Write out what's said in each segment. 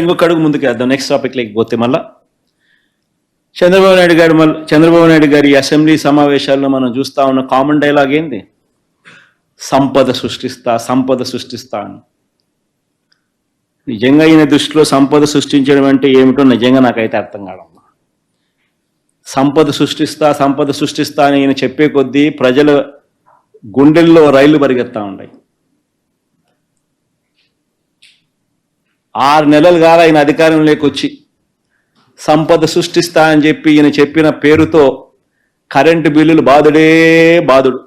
ఇంకొక అడుగు ముందుకు వేద్దాం. నెక్స్ట్ టాపిక్లోకి పోతే మళ్ళా చంద్రబాబు నాయుడు గారి అసెంబ్లీ సమావేశాల్లో మనం చూస్తా ఉన్న కామన్ డైలాగ్ ఏంది? సంపద సృష్టిస్తా అని. నిజంగా ఈయన దృష్టిలో సంపద సృష్టించడం అంటే ఏమిటో నిజంగా నాకైతే అర్థం కాదమ్మా. సంపద సృష్టిస్తా అని ఈయన చెప్పే కొద్దీ ప్రజల గుండెల్లో రైళ్లు పరిగెత్తా ఉన్నాయి. 6 నెలలు కాదు ఆయన అధికారంలోకి వచ్చి సంపద సృష్టిస్తా అని చెప్పి ఈయన చెప్పిన పేరుతో కరెంటు బిల్లులు బాదుడు.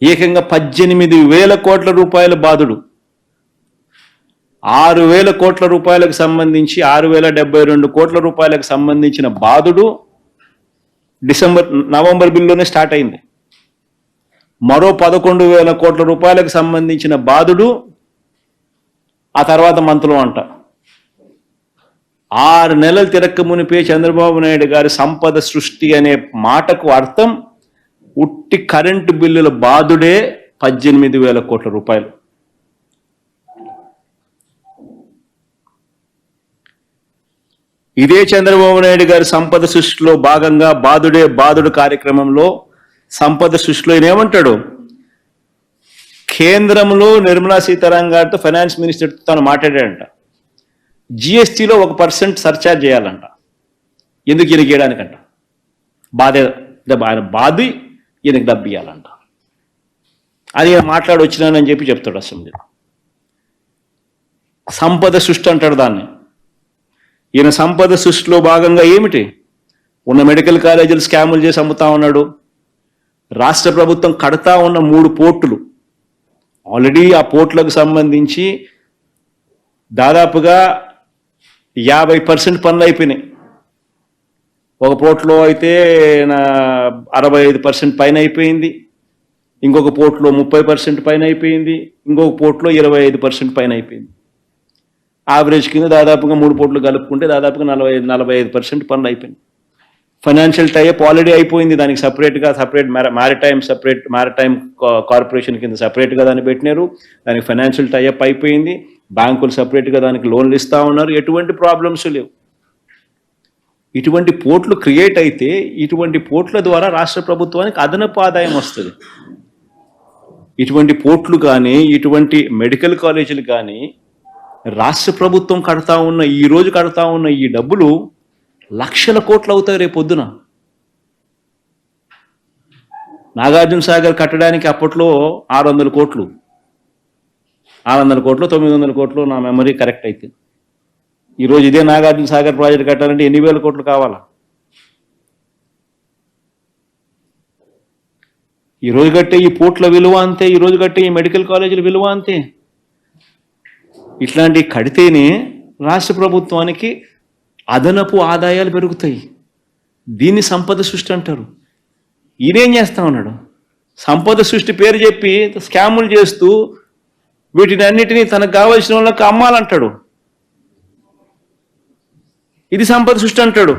ఏకంగా 18,000 కోట్ల రూపాయల బాదుడు. 6,000 కోట్ల రూపాయలకు సంబంధించి 6,072 కోట్ల రూపాయలకు సంబంధించిన బాదుడు నవంబర్ బిల్లులోనే స్టార్ట్ అయింది. మరో 11,000 కోట్ల రూపాయలకు సంబంధించిన బాదుడు ఆ తర్వాత మంత్లో అంట. 6 నెలలు తిరక్క మునిపే చంద్రబాబు నాయుడు గారి సంపద సృష్టి అనే మాటకు అర్థం ఉట్టి కరెంటు బిల్లుల బాదుడే 18,000 కోట్ల రూపాయలు. ఇదే చంద్రబాబు నాయుడు గారి సంపద సృష్టిలో భాగంగా బాదుడు కార్యక్రమంలో సంపద సృష్టిలో ఏమంటాడు? కేంద్రంలో నిర్మలా సీతారామన్ గారితో ఫైనాన్స్ మినిస్టర్తో తను మాట్లాడాడంట. జిఎస్టీలో 1% సర్చార్జ్ చేయాలంట. ఎందుకు ఈయనకి ఇవ్వడానికంట? బాది ఈయనకి డబ్బు ఇవ్వాలంట. అది మాట్లాడి వచ్చినానని చెప్పి చెప్తాడు అసెంబ్లీలో. సంపద సృష్టి అంటాడు దాన్ని. ఈయన సంపద సృష్టిలో భాగంగా ఏమిటి? ఉన్న మెడికల్ కాలేజీలు స్కాములు చేసి అమ్ముతా ఉన్నాడు. రాష్ట్ర ప్రభుత్వం కడతా ఉన్న 3 పోర్టులు ఆల్రెడీ ఆ పోర్టులకు సంబంధించి దాదాపుగా 50% పనులు అయిపోయినాయి. ఒక పోర్టులో అయితే 65% పైన అయిపోయింది, ఇంకొక పోర్టులో 30% పైన అయిపోయింది, ఇంకొక పోర్టులో 25% పైన అయిపోయింది. యావరేజ్ కింద దాదాపుగా 3 పోర్టులు కలుపుకుంటే దాదాపుగా 45% పనులు అయిపోయింది. ఫైనాన్షియల్ టైప్ ఆల్రెడీ అయిపోయింది. దానికి సపరేట్ మ్యారిటైమ్ కార్పొరేషన్ కింద సపరేట్గా దాన్ని పెట్టినారు. దానికి ఫైనాన్షియల్ టైప్ అయిపోయింది. బ్యాంకులు సపరేట్గా దానికి లోన్లు ఇస్తూ ఉన్నారు. ఎటువంటి ప్రాబ్లమ్స్ లేవు. ఇటువంటి పోర్టులు క్రియేట్ అయితే ఇటువంటి పోర్టుల ద్వారా రాష్ట్ర ప్రభుత్వానికి అదనపు ఆదాయం వస్తుంది. ఇటువంటి పోర్టులు కానీ ఇటువంటి మెడికల్ కాలేజీలు కానీ రాష్ట్ర ప్రభుత్వం ఈ రోజు కడతా ఉన్న ఈ డబ్బులు లక్షల కోట్లు అవుతాయి రేపు పొద్దున. నాగార్జున సాగర్ కట్టడానికి అప్పట్లో 600 కోట్లు 900 కోట్లు నా మెమరీ కరెక్ట్ అయితే. ఈరోజు ఇదే నాగార్జున సాగర్ ప్రాజెక్ట్ కట్టాలంటే ఎన్ని వేల కోట్లు కావాలా? ఈరోజు కట్టే ఈ పోర్ట్ల విలువ అంతే, ఈరోజు కట్టే ఈ మెడికల్ కాలేజీల విలువ అంతే. ఇట్లాంటివి కడితేనే రాష్ట్ర ప్రభుత్వానికి అదనపు ఆదాయాలు పెరుగుతాయి. దీన్ని సంపద సృష్టి అంటారు. ఈయనేం చేస్తా ఉన్నాడు? సంపద సృష్టి పేరు చెప్పి స్కాములు చేస్తూ వీటిని అన్నిటినీ తనకు కావాల్సిన వాళ్ళకి అమ్మాలంటాడు. ఇది సంపద సృష్టి అంటాడు.